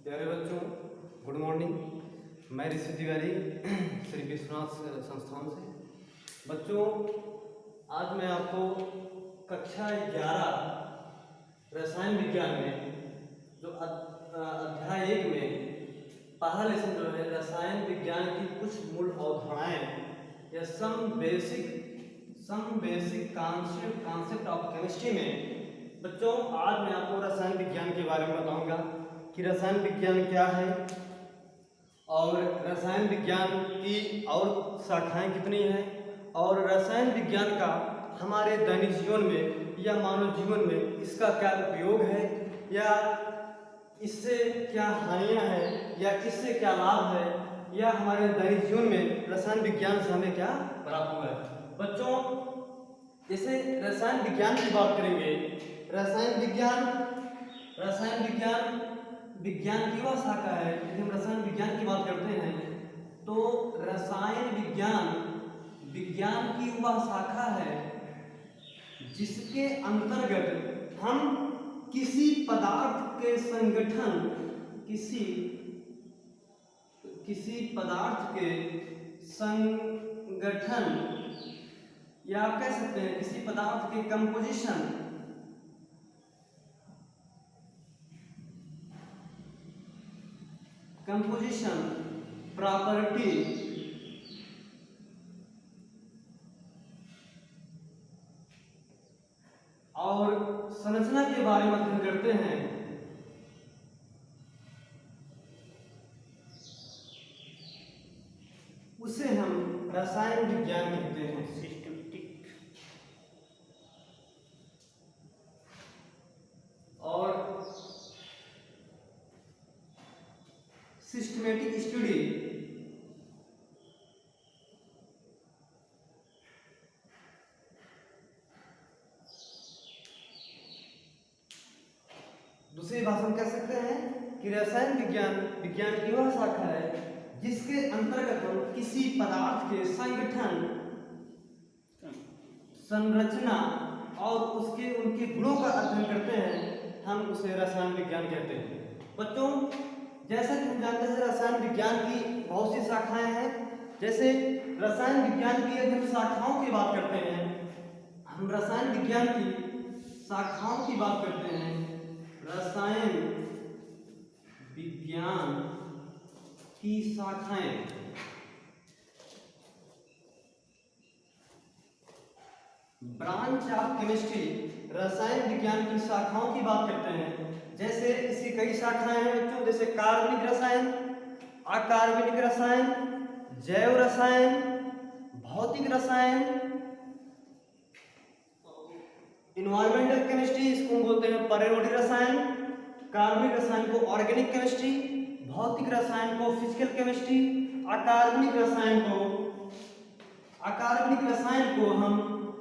प्यारे बच्चों, good morning. मैं ऋषि तिवारी श्री विश्वनाथ संस्थान से। बच्चों, आज मैं आपको कक्षा 11 रसायन विज्ञान में जो अध्याय 1 में पहला लेसन जो है रसायन विज्ञान की कुछ मूल अवधारणाएं या some basic concept of chemistry में बच्चों आज मैं आपको रसायन विज्ञान के बारे में बताऊंगा कि रसायन विज्ञान क्या है और रसायन विज्ञान की और शाखाएं कितनी हैं और रसायन विज्ञान का हमारे दैनिक जीवन में या मानव जीवन में इसका क्या उपयोग है या इससे क्या हानियां हैं या इससे क्या लाभ है या हमारे दैनिक जीवन में रसायन विज्ञान से हमें क्या प्राप्त हुआ है। बच्चों, जैसे रसायन विज्ञान की बात करेंगे, रसायन विज्ञान की वह शाखा है। यदि हम रसायन विज्ञान की बात करते हैं तो रसायन विज्ञान की वह शाखा है जिसके अंतर्गत हम किसी पदार्थ के संगठन या आप कह सकते हैं किसी पदार्थ के कंपोजिशन प्रॉपर्टी और संरचना के बारे में अध्ययन करते हैं। उसे हम रसायन विज्ञान कहते हैं। सिस्टमेटिक स्टडी दूसरी भाषा में कह सकते हैं कि रसायन विज्ञान की वह शाखा है जिसके अंतर्गत हम किसी पदार्थ के संगठन, संरचना और उनके गुणों का अध्ययन करते हैं, हम उसे रसायन विज्ञान कहते हैं। बच्चों, जैसा कि हम जानते हैं रसायन विज्ञान की बहुत सी शाखाएं हैं। जैसे रसायन विज्ञान की यदि हम शाखाओं की बात करते हैं, हम रसायन विज्ञान की शाखाओं की बात करते हैं। रसायन विज्ञान की शाखाएं ब्रांच ऑफ केमिस्ट्री, रसायन विज्ञान की शाखाओं की बात करते हैं। जैसे इसकी कई शाखाएं हैं बच्चों, जैसे कार्बनिक रसायन, अकार्बनिक रसायन, जैव रसायन, भौतिक रसायन, इन्वायरमेंटल केमिस्ट्री, इसको बोलते हैं पर्यावरणीय रसायन, कार्बनिक रसायन को ऑर्गेनिक केमिस्ट्री, भौतिक रसायन को फिजिकल केमिस्ट्री, अकार्बनिक रसायन को हम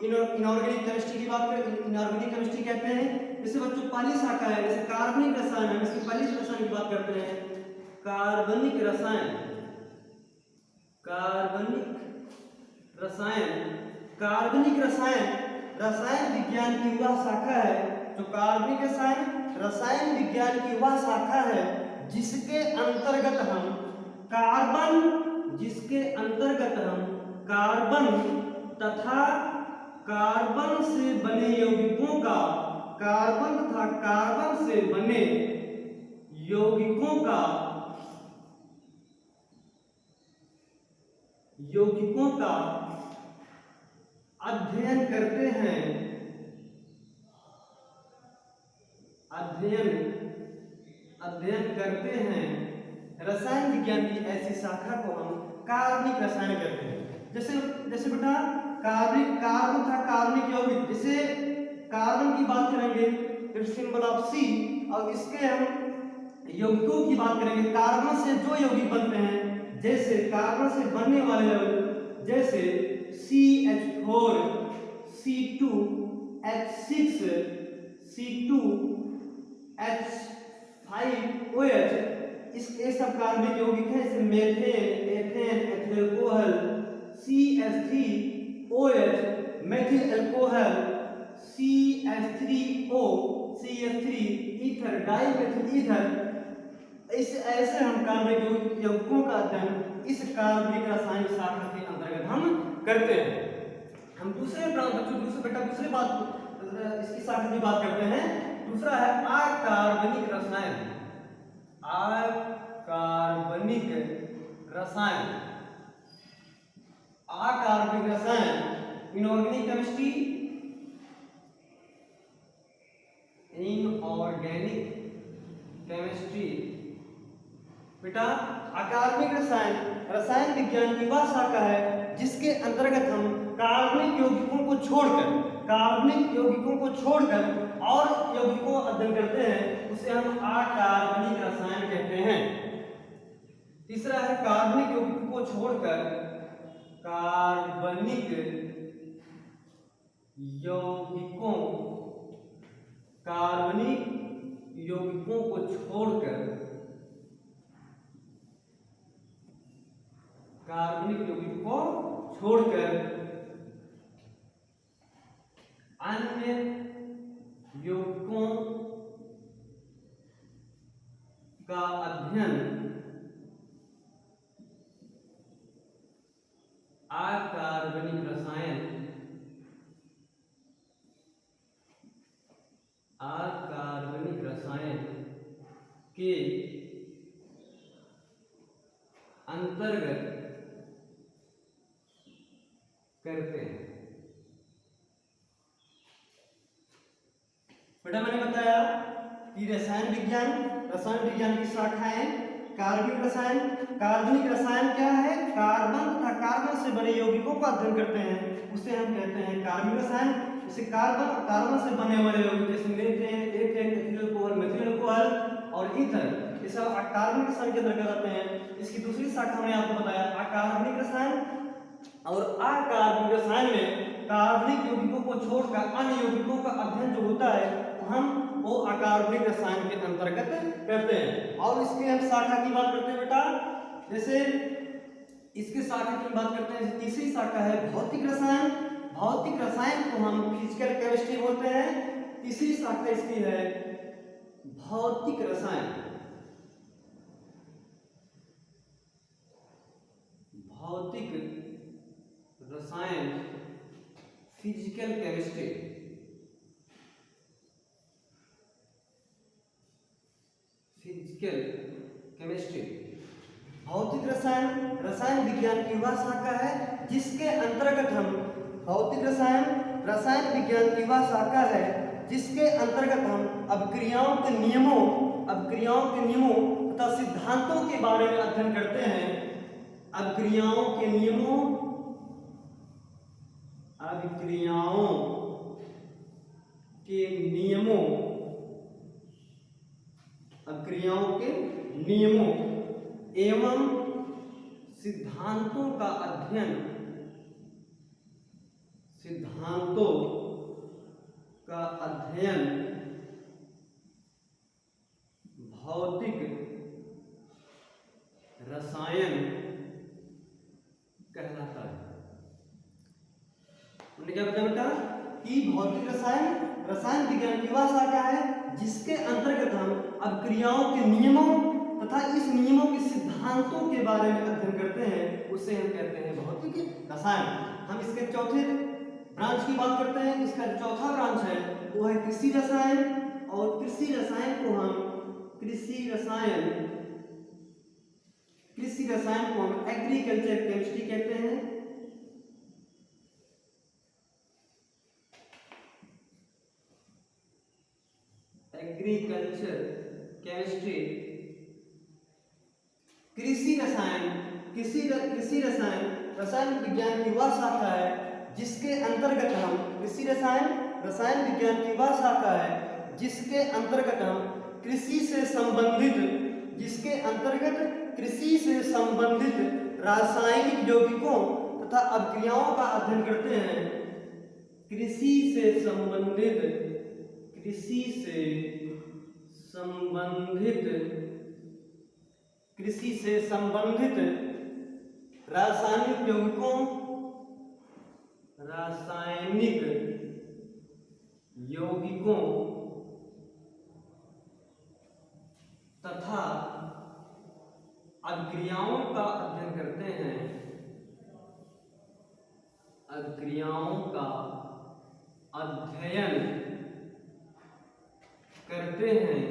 इनऑर्गेनिक केमिस्ट्री की बात करें, इनऑर्गेनिक केमिस्ट्री कहते हैं। जैसे बच्चों पहली शाखा है, जैसे कार्बनिक रसायन है, इसकी पहली रसायन की बात करते हैं कार्बनिक रसायन रसायन विज्ञान की वह शाखा है जो कार्बनिक रसायन विज्ञान की वह शाखा है जिसके अंतर्गत हम कार्बन तथा कार्बन से बने यौगिकों का अध्ययन करते हैं। रसायन विज्ञान की ऐसी शाखा को हम कार्बनिक रसायन कहते हैं। जैसे बेटा कार्बनिक यौगिक, जैसे कार्बन की बात करेंगे तो सिंबल ऑफ सी, और इसके हम यौगिकों की बात करेंगे कार्बन से जो यौगिक बनते हैं, जैसे कार्बन से बनने वाले यौगिक जैसे CH4, C2, H6, C2H5OH, ये सब कार्बनिक यौगिक हैं। जैसे methane, ethane, ethyl alcohol, CH3OH, methyl alcohol, CH3O, CH3 ether, dimethyl ether, इस ऐसे हम कार्बनिक यौगिकों का अध्ययन इस कार्बनिक रासायनिक शाखा के अंतर्गत हम करते हैं। हम दूसरे बात इसकी शाखा की बात करते हैं। दूसरा है अकार्बनिक रसायन। अकार्बनिक रसायन, अकार्बनिक रसायन, इनऑर्गेनिक केमिस्ट्री, इनऑर्गेनिक केमिस्ट्री। बेटा अकार्बनिक रसायन रसायन विज्ञान की वह शाखा है जिसके अंतर्गत हम कार्बनिक यौगिकों को छोड़कर और यौगिकों का अध्ययन करते हैं, उसे हम अकार्बनिक रसायन कहते हैं। तीसरा है कार्बनिक यौगिकों को छोड़कर, कार्बनिक यौगिकों को छोड़कर, कार्बनिक यौगिकों को छोड़कर अन्य यौगिकों का अध्ययन अकार्बनिक रसायन, अकार्बनिक रसायन के अंतर्गत करते हैं। बेटा मैंने बताया कि रसायन विज्ञान की शाखाएं कार्बनिक रसायन। कार्बनिक रसायन क्या है? कार्बन तथा कार्बन से बने यौगिकों का अध्ययन करते हैं, उसे हम कहते हैं कार्बनिक रसायन। जैसे कार्बन और कार्बन से बने वाले यौगिक जैसे methane, ethane, ethyl alcohol, methyl alcohol और ईथर, ये सब कार्बनिक रसायन के अंतर्गत आते हैं। इसकी दूसरी शाखा मैंने आपको बताया अकार्बनिक रसायन। और अकार्बनिक रसायन में कार्बनिक यौगिकों को छोड़कर अन्य यौगिकों का अध्ययन जो होता है वो अकार्बनिक रसायन के अंतर्गत करते हैं। और इसके हम शाखा की बात करते हैं बेटा, जैसे इसके शाखा की बात करते हैं। तीसरी शाखा है भौतिक रसायन। भौतिक रसायन को हम फिजिकल केमिस्ट्री बोलते हैं। तीसरी शाखा इसकी है भौतिक रसायन। भौतिक रसायन, फिजिकल केमिस्ट्री। फिजिकल केमिस्ट्री, भौतिक रसायन रसायन विज्ञान की वह शाखा है जिसके अंतर्गत हम भौतिक रसायन रसायन विज्ञान की वह शाखा है जिसके अंतर्गत हम अभिक्रियाओं के नियमों तथा सिद्धांतों के बारे में अध्ययन करते हैं। अभिक्रियाओं के नियमों एवं सिद्धांतों का अध्ययन भौतिक रसायन कहलाता है। हमने क्या बताया बेटा कि भौतिक रसायन विज्ञान की वह शाखा है जिसके अंतर्गत हम अभिक्रियाओं के नियमों तथा इस नियमों के सिद्धांतों के बारे में अध्ययन करते हैं, उसे हम कहते हैं भौतिक रसायन। हम इसके चौथे ब्रांच की बात करते हैं। इसका जो चौथा ब्रांच है वो है कृषि रसायन। और कृषि रसायन को हम एग्रीकल्चर केमिस्ट्री कहते हैं। एग्रीकल्चर केमिस्ट्री, कृषि रसायन रसायन विज्ञान की वह शाखा है जिसके अंतर्गत हम रसायन विज्ञान की वह शाखा है जिसके अंतर्गत हम कृषि से संबंधित रासायनिक यौगिकों तथा अभिक्रियाओं का अध्ययन करते हैं। कृषि से संबंधित रासायनिक यौगिकों तथा अभिक्रियाओं का अध्ययन करते हैं, अभिक्रियाओं का अध्ययन करते हैं।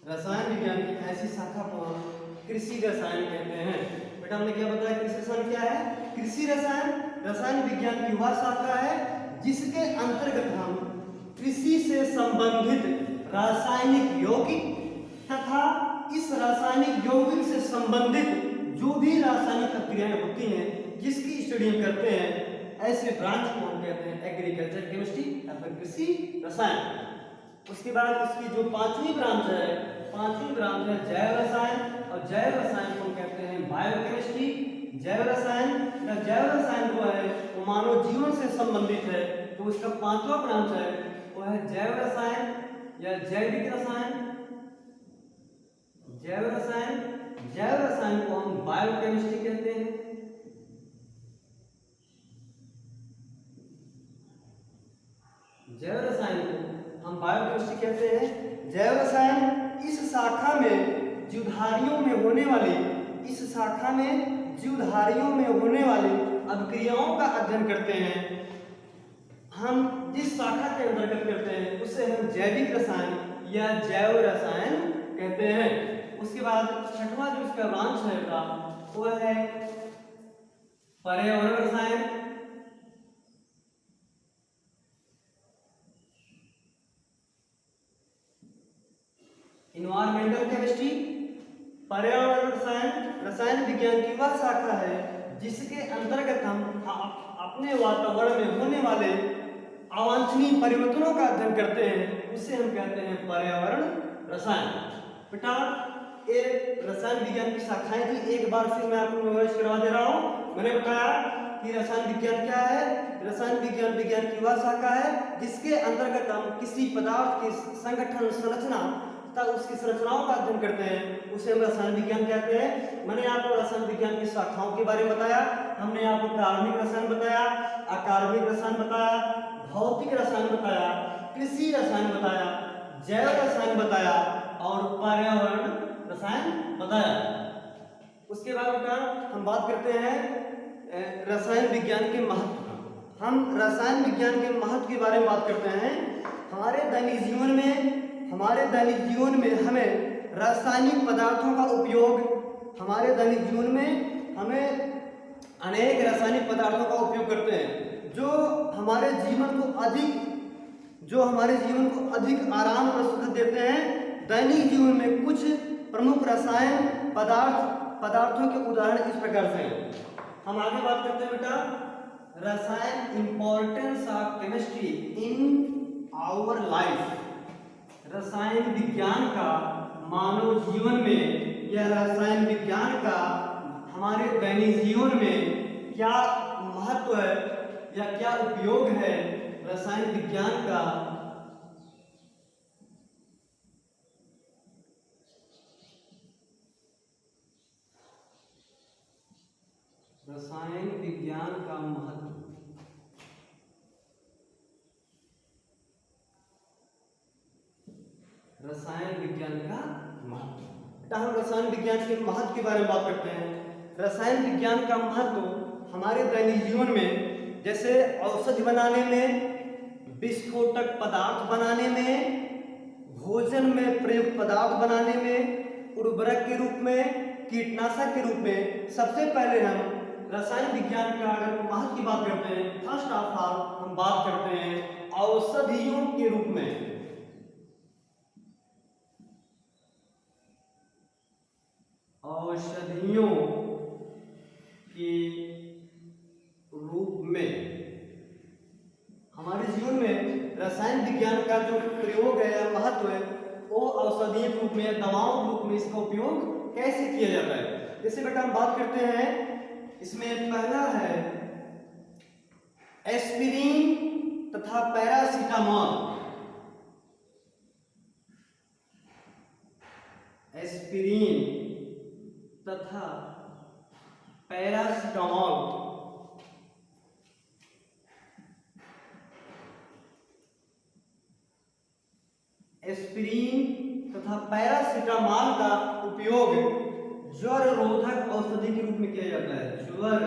रसायन विज्ञान की ऐसी शाखा को हम कृषि रसायन कहते हैं। बेटा हमने क्या बताया, कृषि रसायन क्या है? कृषि रसायन रसायन विज्ञान की वह शाखा है जिसके अंतर्गत हम कृषि से संबंधित रासायनिक यौगिक तथा इस रासायनिक यौगिक से संबंधित जो भी रासायनिक प्रक्रियाएं होती हैं जिसकी स्टडी हम करते हैं, ऐसे ब्रांच को हम कहते हैं एग्रीकल्चर केमिस्ट्री या फिर कृषि रसायन। उसके बाद इसकी जो पांचवी ब्रांच है जैव रसायन, और जैव रसायन को हम कहते हैं बायोकेमिस्ट्री। जैव रसायन जो है वो मानव जीवन से संबंधित है, तो उसका पांचवा ब्रांच है वो है जैव रसायन या जैविक रसायन। जैव रसायन को हम बायोकेमिस्ट्री कहते हैं। जैव रसायन को हम बायोकेमिस्ट्री कहते हैं। जैव रसायन इस शाखा में जीवधारियों में होने वाली अभिक्रियाओं का अध्ययन करते हैं। हम जिस शाखा के अंतर्गत करते हैं उसे हम जैविक रसायन या जैव रसायन कहते हैं। उसके बाद छठवां जो इसका ब्रांच है वो है पर्यावरण रसायन। Environmental chemistry. पर्यावरण रसायन विज्ञान की वह शाखा है जिसके अंतर्गत हम अपने वातावरण में होने वाले अवांछनीय परिवर्तनों का अध्ययन करते हैं, उसे हम कहते हैं पर्यावरण रसायन। बेटा ये रसायन विज्ञान की शाखाएं थी, एक बार फिर मैं आपको रिवाइज करवा दे रहा हूं। मैंने बताया कि रसायन विज्ञान क्या है? रसायन विज्ञान की वह शाखा है जिसके अंतर्गत हम किसी पदार्थ की संगठन संरचना तथा उसकी संरचनाओं का अध्ययन करते हैं, उसे हम रसायन विज्ञान कहते हैं। मैंने आपको रसायन विज्ञान की शाखाओं के बारे में बताया। हमने आपको कार्बनिक रसायन बताया, अकार्बनिक रसायन बताया, भौतिक रसायन बताया, कृषि रसायन बताया, जैव रसायन बताया और पर्यावरण रसायन बताया। उसके बाद बेटा हम बात करते हैं रसायन विज्ञान के महत्व का। हम रसायन विज्ञान के महत्व के बारे में बात करते हैं। हमारे दैनिक जीवन में हमें रासायनिक पदार्थों का उपयोग, हमें अनेक रासायनिक पदार्थों का उपयोग करते हैं जो हमारे जीवन को अधिक आराम और सुख देते हैं। दैनिक जीवन में कुछ प्रमुख रसायन पदार्थों के उदाहरण इस प्रकार से हैं। हम आगे बात करते हैं बेटा रसायन, importance of chemistry in our life. रसायन विज्ञान का मानव जीवन में या रसायन विज्ञान का हमारे दैनिक जीवन में क्या महत्व है या क्या उपयोग है रसायन विज्ञान का। रसायन विज्ञान का महत्व। रसायन विज्ञान का महत्व। हम रसायन विज्ञान के महत्व के बारे में बात करते हैं। रसायन विज्ञान का महत्व हमारे दैनिक जीवन में, जैसे औषधि बनाने में, विस्फोटक पदार्थ बनाने में, भोजन में प्रयुक्त पदार्थ बनाने में, उर्वरक के रूप में, कीटनाशक के रूप में। सबसे पहले हम रसायन विज्ञान का अगर महत्व की बात करते हैं, फर्स्ट ऑफ ऑल हम बात करते हैं औषधियों के रूप में। औषधियों के रूप में हमारे जीवन में रसायन विज्ञान का जो प्रयोग है या महत्व है वो औषधीय के रूप में या दवाओं के रूप में इसका उपयोग कैसे किया जाता है। जैसे बेटा हम बात करते हैं, इसमें पहला है एस्पिरिन तथा पैरासीटामोल। एस्पिरिन तथा पैरासीटामोल। एस्पिरिन तथा पैरासीटामॉल का उपयोग ज्वर रोधक औषधि के रूप में किया जाता है। ज्वर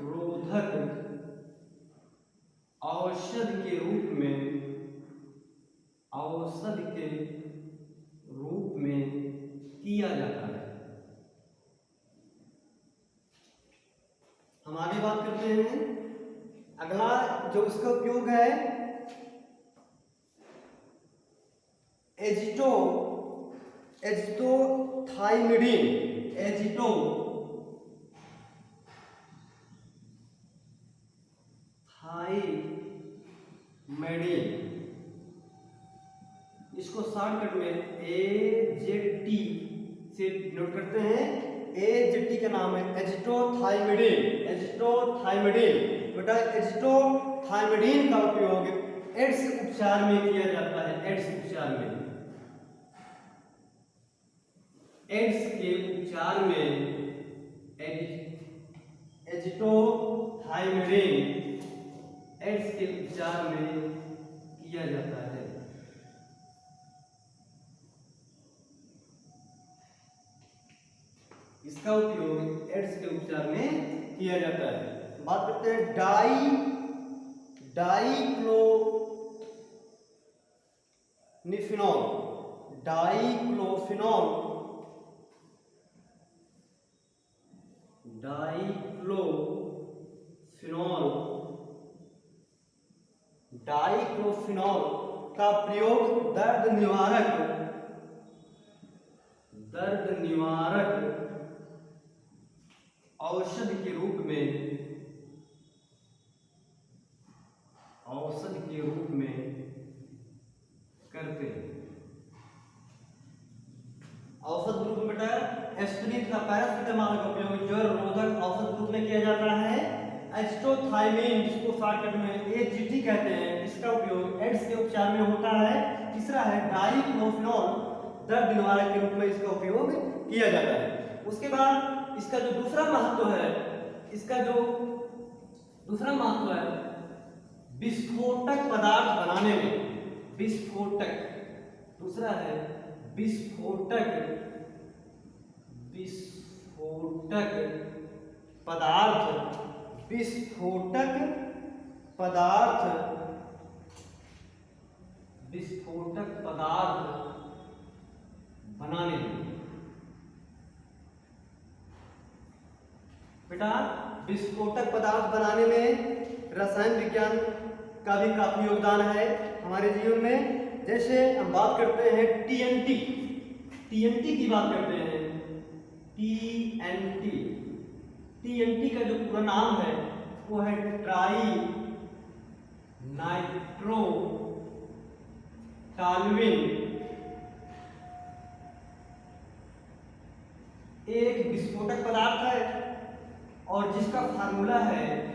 रोधक औषधि के रूप में किया जाता है। हम आगे बात करते हैं। अगला जो इसका उपयोग है एजिटोथाइमिडीन। इसको शॉर्टकट में AZT से नोट करते हैं। AZT का नाम है एजिटोथाइमिडीन। बेटा एजिटोथाइमिडीन का उपयोग एड्स उपचार में किया जाता है। एड्स के उपचार में एजिटोथाइमिडीन एड्स के उपचार में किया जाता है। इसका उपयोग एड्स के उपचार में किया जाता है। बात करते हैं डाइक्लोफिनॉल। डाइक्लोफिनॉल का प्रयोग दर्द निवारक औषधि के रूप में करते हैं। औषध रूप में बेटा एस्पिरिन तथा पैरासीटामॉल का उपयोग ज्वर रोधक औषध रूप में किया जाता है। एजिटोथाइमिन जिसको शॉर्टकट में AZT कहते हैं, इसका उपयोग एड्स के उपचार में होता है। तीसरा है डाइक्लोफिनॉल, दर्द निवारक के रूप में इसका उपयोग किया जाता है। उसके बाद इसका जो दूसरा महत्व है विस्फोटक पदार्थ बनाने में। विस्फोटक पदार्थ बनाने में। बेटा विस्फोटक पदार्थ बनाने में रसायन विज्ञान का भी काफी योगदान है हमारे जीवन में। जैसे हम बात करते हैं TNT की बात करते हैं। TNT का जो पूरा नाम है वो है ट्राई नाइट्रोटॉल्यूइन। एक विस्फोटक पदार्थ है और जिसका फार्मूला है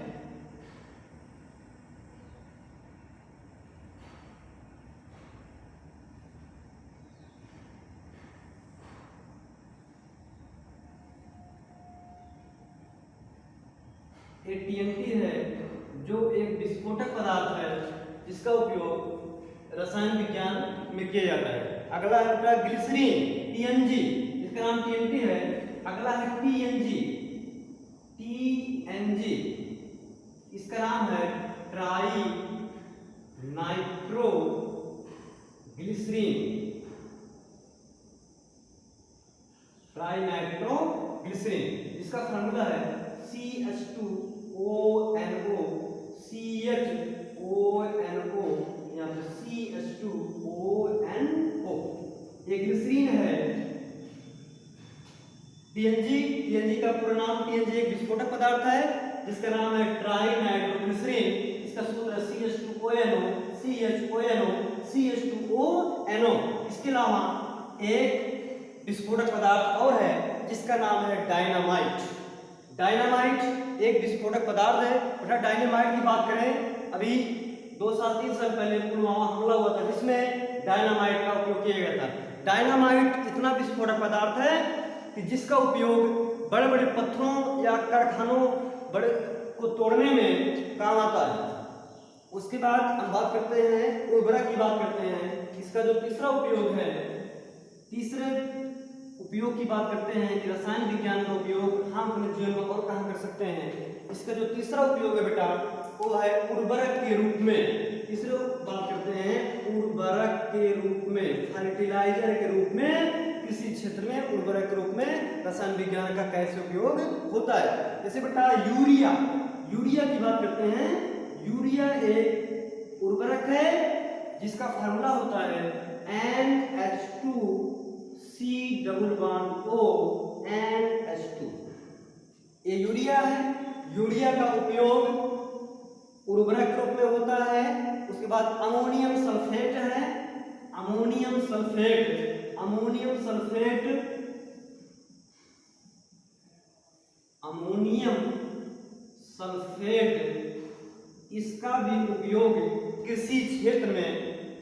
TNT है, जो एक विस्फोटक पदार्थ है जिसका उपयोग रसायन विज्ञान में किया जाता है। अगला है बेटा ग्लिसरीन TNG, इसका नाम TNT है। अगला है TNG, इसका नाम है ट्राई नाइट्रोग्लिसरीन। इसका फार्मूला है CH2ONO यहाँ पे CH2ONO। ये ग्लिसरीन है। TNG का पूरा नाम TNG एक विस्फोटक पदार्थ है जिसका नाम है ट्राई नाइट्रोग्लिसरीन। इसका सूत्र है CH2ONO। इसके अलावा एक विस्फोटक पदार्थ और है जिसका नाम है डायनामाइट एक विस्फोटक पदार्थ है। बेटा डायनामाइट की बात करें, अभी 2-3 साल पहले पुलवामा हमला हुआ था जिसमें डायनामाइट का उपयोग किया गया था। डायनामाइट इतना विस्फोटक पदार्थ है कि जिसका उपयोग बड़े बड़े पत्थरों या कारखानों को तोड़ने में काम आता है। उसके बाद हम बात करते हैं उर्वरक की बात करते हैं। इसका जो तीसरा उपयोग है तीसरे उपयोग की बात करते हैं कि रसायन विज्ञान का उपयोग हम अपने जीवन में और कहाँ कर सकते हैं। इसका जो तीसरा उपयोग है बेटा वो है उर्वरक के रूप में। तीसरे बात करते हैं उर्वरक के रूप में, फर्टिलाइजर के रूप में, किसी क्षेत्र में उर्वरक के रूप में रसायन विज्ञान का कैसे उपयोग होता है। जैसे बेटा यूरिया, यूरिया की बात करते हैं। यूरिया एक उर्वरक है जिसका फार्मूला होता है NH2 C double bond O NH2। ये यूरिया है। यूरिया का उपयोग उर्वरक के रूप में होता है। उसके बाद अमोनियम सल्फेट है। Ammonium sulphate, ammonium sulphate, ammonium sulphate इसका भी उपयोग कृषि क्षेत्र में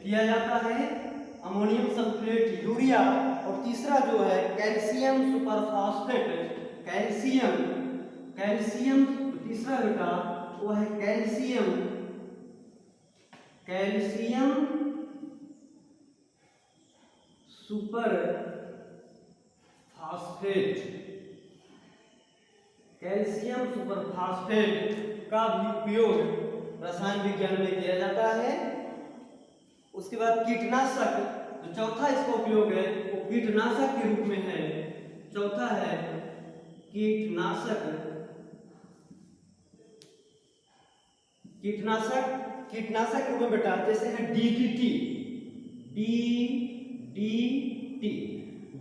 किया जाता है। अमोनियम सल्फेट, यूरिया, और तीसरा जो है कैल्शियम सुपरफॉस्फेट, कैल्शियम, कैल्शियम तीसरा बेटा वो है calcium, calcium super phosphate, calcium super phosphate का भी उपयोग रसायन विज्ञान में किया जाता है। उसके बाद कीटनाशक, जो चौथा इसका उपयोग है वो कीटनाशक के रूप में है। चौथा है कीटनाशक, कीटनाशक, कीटनाशक के रूप में बेटा जैसे है DDT,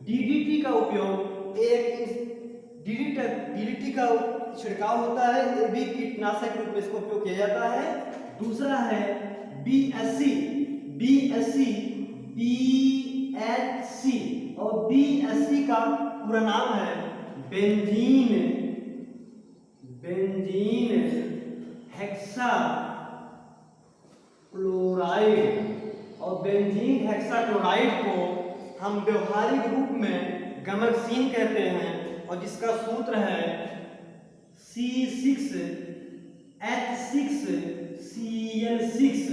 DDT का उपयोग एक DDT का छिड़काव होता है, ये भी कीटनाशक के रूप में इसका उपयोग किया जाता है। दूसरा है BSC, और BSC का पूरा नाम है बेंजीन, बेंजीन हेक्सा क्लोराइड। और बेंजीन हेक्सा क्लोराइड को हम व्यवहारिक रूप में गमकसीन कहते हैं और जिसका सूत्र है C6H6Cl6।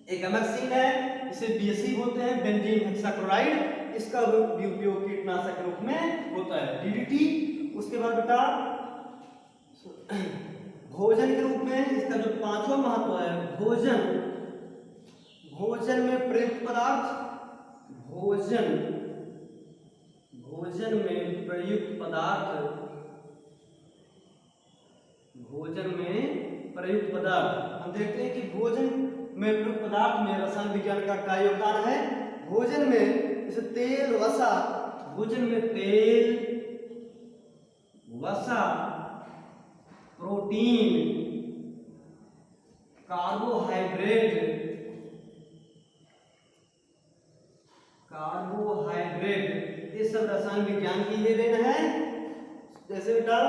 एक गमकसीन है, इसे BSC बोलते हैं, बेंजीन हेक्साक्लोराइड। इसका भी उपयोग कीटनाशक के रूप में होता है DDT। उसके बाद बेटा भोजन के रूप में इसका जो पांचवा महत्व है भोजन, भोजन में प्रयुक्त पदार्थ, भोजन, भोजन में प्रयुक्त पदार्थ, भोजन में प्रयुक्त पदार्थ। हम देखते हैं कि भोजन में प्रयुक्त पदार्थ में रसायन विज्ञान का क्या योगदान है। भोजन में जैसे तेल, वसा, भोजन में तेल, वसा, प्रोटीन, कार्बोहाइड्रेट, कार्बोहाइड्रेट, ये सब रसायन विज्ञान की ये देन है। जैसे बेटा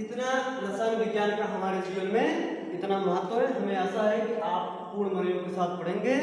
इतना रसायन विज्ञान का हमारे जीवन में इतना महत्व है। हमें आशा है कि आप पूर्ण मनोयोग के साथ पढ़ेंगे।